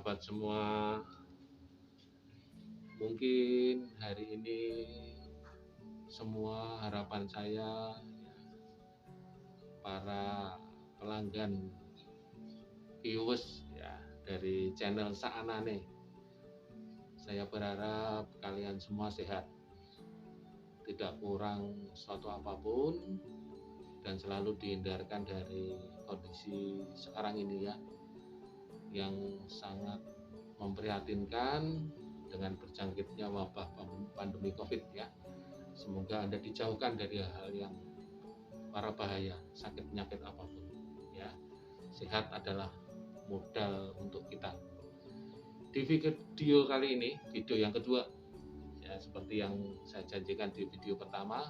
sahabat semua, mungkin hari ini semua harapan saya, para pelanggan viewers ya dari channel Saanane, saya berharap kalian semua sehat, tidak kurang suatu apapun, dan selalu dihindarkan dari kondisi sekarang ini ya, yang sangat memprihatinkan dengan berjangkitnya wabah pandemi COVID ya. Semoga Anda dijauhkan dari hal yang para bahaya, sakit penyakit apapun ya. Sehat adalah modal untuk kita. Di video kali ini, video yang kedua ya, seperti yang saya janjikan di video pertama,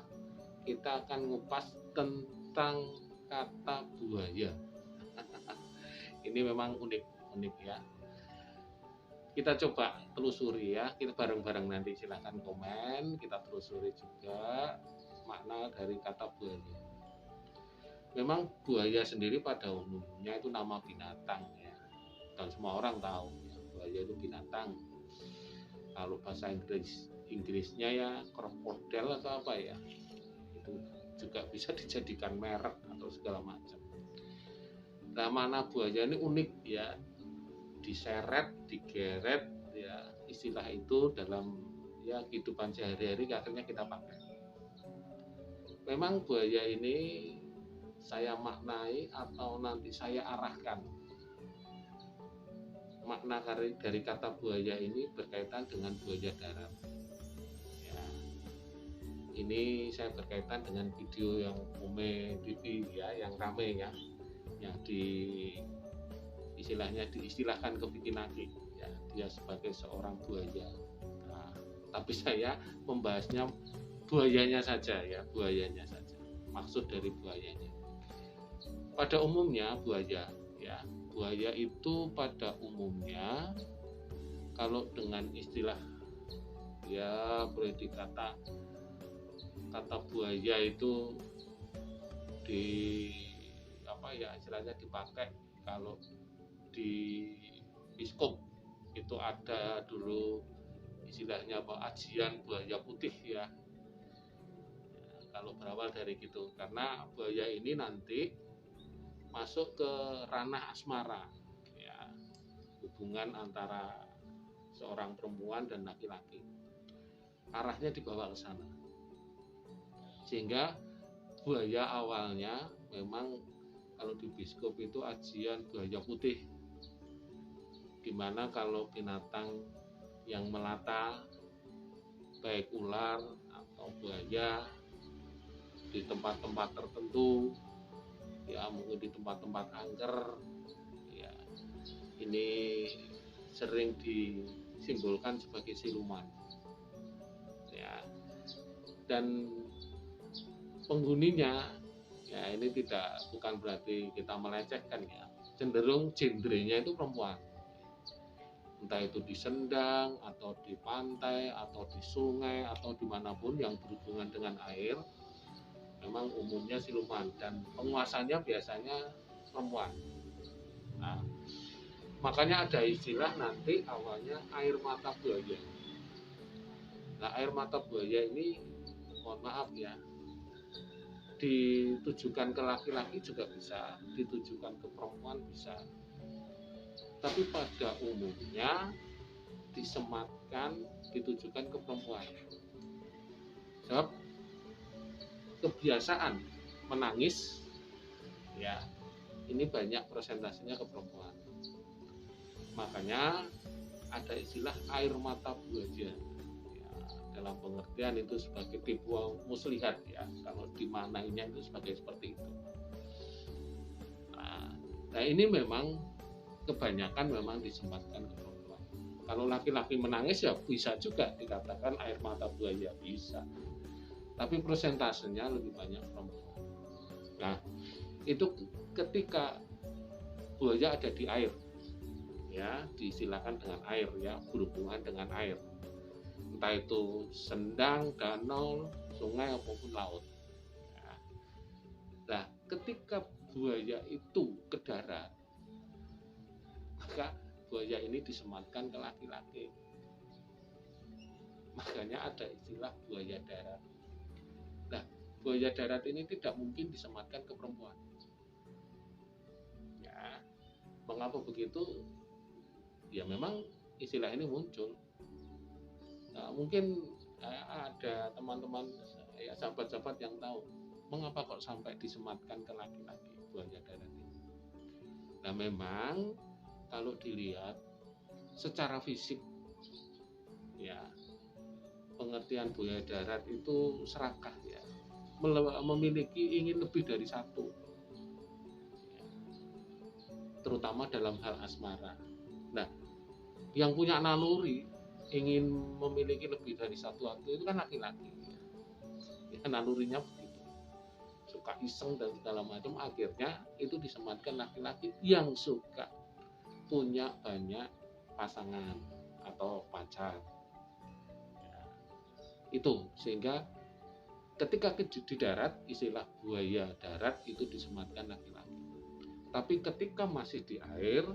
kita akan ngupas tentang kata buaya. Ini memang unik ya. Kita coba telusuri ya, kita bareng-bareng nanti, silahkan komen, kita telusuri juga makna dari kata buaya. Memang buaya sendiri pada umumnya itu nama binatang ya, dan semua orang tahu ya, buaya itu binatang. Kalau bahasa Inggrisnya ya krokodil atau apa ya, itu juga bisa dijadikan merek atau segala macam. Nah, mana buaya ini unik ya, diseret, digeret ya, istilah itu dalam ya kehidupan sehari-hari akhirnya kita pakai. Memang buaya ini saya maknai atau nanti saya arahkan. Makna dari kata buaya ini berkaitan dengan buaya darat. Ya, ini saya berkaitan dengan video yang Ome TV ya, yang rame ya, yang diistilahkan kebikinaki ya, dia sebagai seorang buaya. Nah, tapi saya membahasnya buayanya saja ya, buayanya saja. Maksud dari buayanya. Pada umumnya buaya ya, buaya itu pada umumnya kalau dengan istilah ya boleh dikata kata buaya itu di apa ya istilahnya dipakai kalau di biskop itu ada dulu istilahnya apa, ajian buaya putih ya. Kalau berawal dari gitu, karena buaya ini nanti masuk ke ranah asmara ya, hubungan antara seorang perempuan dan laki-laki, arahnya dibawa ke sana, sehingga buaya awalnya memang kalau di biskop itu ajian buaya putih, dimana kalau binatang yang melata baik ular atau buaya di tempat-tempat tertentu ya, mungkin di tempat-tempat angker ya, ini sering disimbolkan sebagai siluman ya, dan penghuninya ya ini bukan berarti kita melecehkan ya, cenderung genrenya itu perempuan, entah itu di sendang atau di pantai atau di sungai atau dimanapun yang berhubungan dengan air, memang umumnya siluman dan penguasanya biasanya perempuan. Nah, makanya ada istilah nanti awalnya air mata buaya. Nah, air mata buaya ini mohon maaf ya, ditujukan ke laki-laki juga bisa, ditujukan ke perempuan bisa, tapi pada umumnya disematkan ditujukan ke perempuan. Sebab kebiasaan menangis ya, ini banyak persentasenya ke perempuan. Makanya ada istilah air mata buaya ya, dalam pengertian itu sebagai tipu muslihat ya, kalau dimaknainya itu sebagai seperti itu. Nah ini memang kebanyakan memang disematkan ke perempuan. Kalau laki-laki menangis ya bisa juga dikatakan air mata buaya, bisa, tapi persentasenya lebih banyak perempuan. Nah itu ketika buaya ada di air ya, diistilahkan dengan air ya, berhubungan dengan air, entah itu sendang, danau, sungai maupun laut ya. Nah ketika buaya itu ke darat, maka buaya ini disematkan ke laki-laki. Makanya ada istilah buaya darat. Nah, buaya darat ini tidak mungkin disematkan ke perempuan. Ya, mengapa begitu? Ya memang istilah ini muncul. Nah, mungkin ada teman-teman ya, sahabat-sahabat yang tahu mengapa kok sampai disematkan ke laki-laki buaya darat ini. Nah, memang kalau dilihat secara fisik, ya pengertian buaya darat itu serakah, ya, memiliki ingin lebih dari satu, ya, terutama dalam hal asmara. Nah, yang punya naluri ingin memiliki lebih dari satu waktu itu kan laki-laki, ya, nalurinya begitu, suka iseng dan segala macam, akhirnya itu disematkan laki-laki yang suka punya banyak pasangan atau pacar, ya, itu sehingga ketika di darat istilah buaya darat itu disematkan laki-laki. Tapi ketika masih di air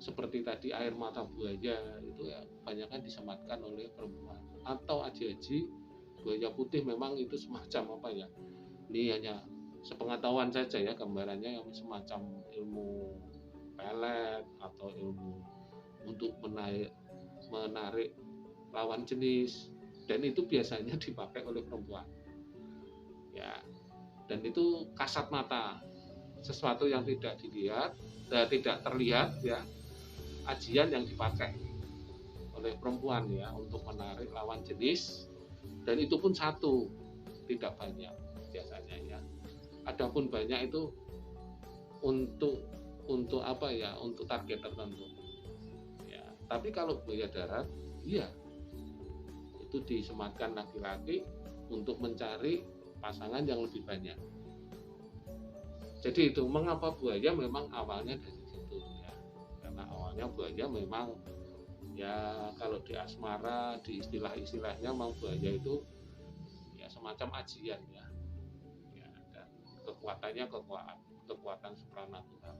seperti tadi air mata buaya itu ya kebanyakan disematkan oleh perempuan atau aji-aji buaya putih. Memang itu semacam apa ya, ini hanya sepengetahuan saja ya, gambarannya yang semacam ilmu pelet atau ilmu untuk menarik lawan jenis, dan itu biasanya dipakai oleh perempuan, ya, dan itu kasat mata, sesuatu yang tidak dilihat, tidak terlihat, ya, ajian yang dipakai oleh perempuan ya untuk menarik lawan jenis, dan itu pun satu, tidak banyak biasanya ya. Adapun banyak itu untuk apa ya, untuk target tertentu ya. Tapi kalau buaya darat, iya, itu disematkan laki-laki untuk mencari pasangan yang lebih banyak. Jadi itu mengapa buaya memang awalnya dari situ ya, karena awalnya buaya memang ya kalau di asmara, di istilah-istilahnya memang buaya itu ya semacam ajian ya, ya, dan kekuatannya kekuatan supranatural.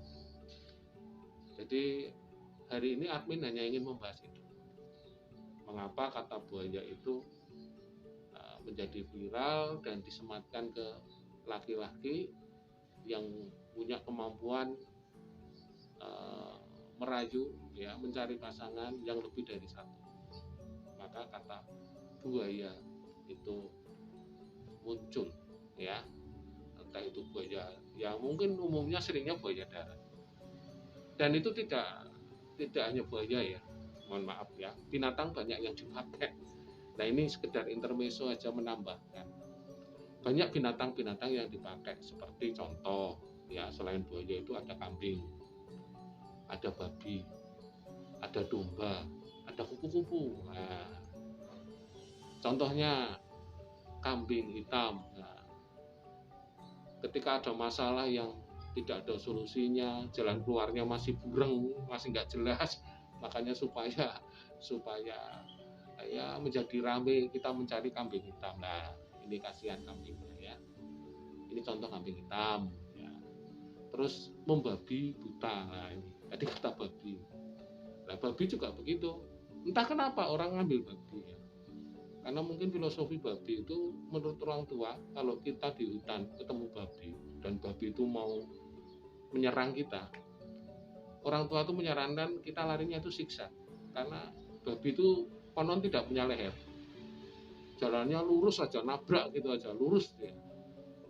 Jadi hari ini admin hanya ingin membahas itu, mengapa kata buaya itu menjadi viral dan disematkan ke laki-laki yang punya kemampuan merayu ya, mencari pasangan yang lebih dari satu. Maka kata buaya itu muncul ya, entah itu buaya ya, mungkin umumnya seringnya buaya darat, dan itu tidak hanya buaya ya, mohon maaf ya, binatang banyak yang dipakai. Nah, ini sekedar intermezzo aja menambahkan banyak binatang-binatang yang dipakai, seperti contoh ya, selain buaya itu ada kambing, ada babi, ada domba, ada kupu-kupu. Nah, contohnya kambing hitam. Nah, ketika ada masalah yang tidak ada solusinya, jalan keluarnya masih bureng, masih nggak jelas, makanya supaya ya menjadi rame, kita mencari kambing hitam. Nah, ini kasihan kambingnya ya. Ini contoh kambing hitam ya. Terus membabi buta. Nah, ini tadi kata babi. Nah, babi juga begitu. Entah kenapa orang ngambil babi ya. Karena mungkin filosofi babi itu menurut orang tua, kalau kita di hutan ketemu babi dan babi itu mau menyerang kita, orang tua itu menyarankan kita larinya itu siksa, karena babi itu konon tidak punya leher, jalannya lurus saja, nabrak gitu aja, lurus ya.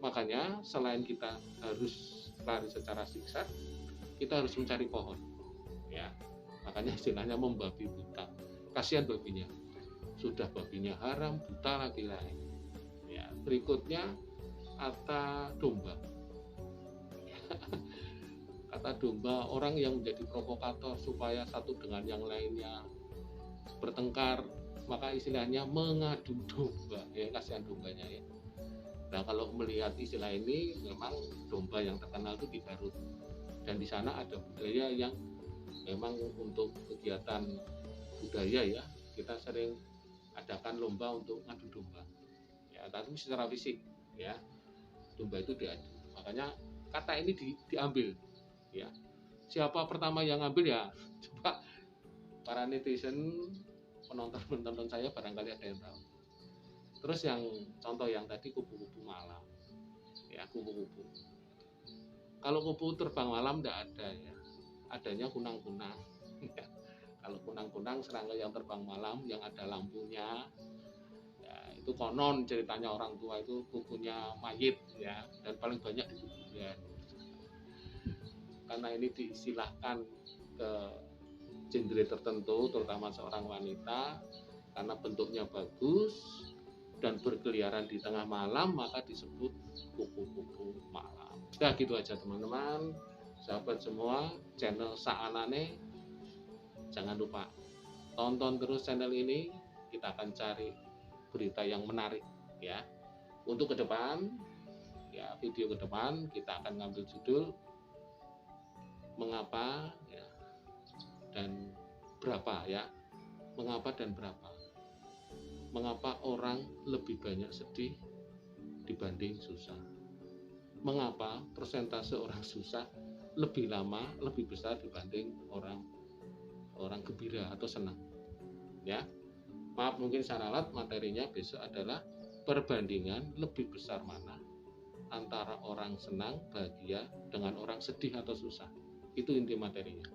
Makanya selain kita harus lari secara zigzag, kita harus mencari pohon ya. Makanya istilahnya membabi buta. Kasihan babinya, sudah babinya haram, buta lagi ya. Berikutnya kata domba. Kata domba, orang yang menjadi provokator supaya satu dengan yang lainnya bertengkar, maka istilahnya mengadu domba ya, kasihan dombanya ya. Nah, kalau melihat istilah ini, memang domba yang terkenal itu di Garut, dan di sana ada budaya yang memang untuk kegiatan budaya ya, kita sering adakan lomba untuk ngadu domba ya, tapi secara fisik ya, domba itu diadu. Makanya kata ini diambil ya, siapa pertama yang ngambil ya coba para netizen penonton saya barangkali ada yang tahu. Terus yang contoh yang tadi kupu-kupu malam, ya kupu-kupu. Kalau kupu terbang malam tidak ada ya, adanya kunang-kunang. Kalau kunang-kunang serangga yang terbang malam yang ada lampunya, ya, itu konon ceritanya orang tua itu kukunya mayit ya, dan paling banyak di kuburan. Karena ini diistilahkan ke genre tertentu, terutama seorang wanita, karena bentuknya bagus dan berkeliaran di tengah malam, maka disebut kupu-kupu malam. Ya gitu aja teman-teman, sahabat semua, channel Saanane, jangan lupa tonton terus channel ini, kita akan cari berita yang menarik ya. Untuk ke depan, ya video ke depan kita akan ngambil judul mengapa ya, dan berapa ya, mengapa dan berapa. Mengapa orang lebih banyak sedih dibanding susah? Mengapa persentase orang susah lebih lama, lebih besar dibanding orang gembira atau senang? Ya, maaf mungkin saya ralat, materinya besok adalah perbandingan lebih besar mana antara orang senang, bahagia dengan orang sedih atau susah. Itu inti materinya.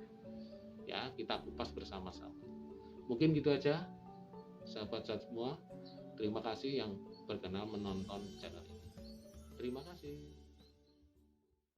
Ya, kita kupas bersama-sama. Mungkin gitu aja. Sahabat-sahabat semua, terima kasih yang berkenan menonton channel ini. Terima kasih.